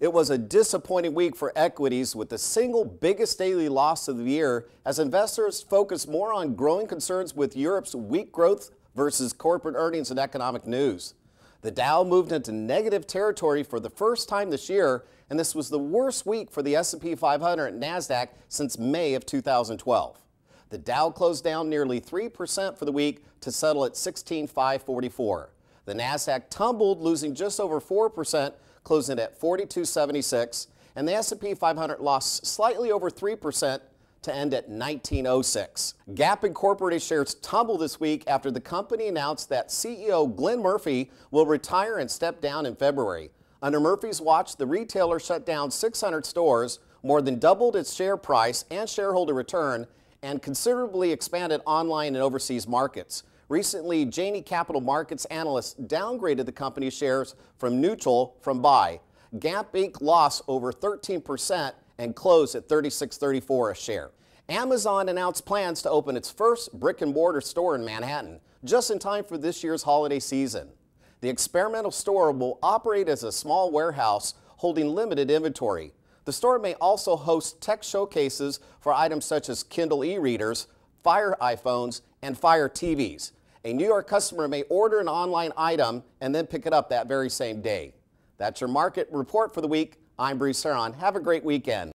It was a disappointing week for equities with the single biggest daily loss of the year as investors focused more on growing concerns with Europe's weak growth versus corporate earnings and economic news. The Dow moved into negative territory for the first time this year, and this was the worst week for the S&P 500 and NASDAQ since May of 2012. The Dow closed down nearly 3% for the week to settle at 16,544. The NASDAQ tumbled, losing just over 4%, closing at 4276, and the S&P 500 lost slightly over 3% to end at 1906. Gap Incorporated shares tumbled this week after the company announced that CEO Glenn Murphy will retire and step down in February. Under Murphy's watch, the retailer shut down 600 stores, more than doubled its share price and shareholder return, and considerably expanded online and overseas markets. Recently, Janney Capital Markets analysts downgraded the company's shares from neutral from buy. Gap Inc. lost over 13% and closed at $36.34 a share. Amazon announced plans to open its first brick-and-mortar store in Manhattan, just in time for this year's holiday season. The experimental store will operate as a small warehouse holding limited inventory. The store may also host tech showcases for items such as Kindle e-readers, Fire iPhones, and Fire TVs. A New York customer may order an online item and then pick it up that very same day. That's your market report for the week. I'm Hearon. Have a great weekend.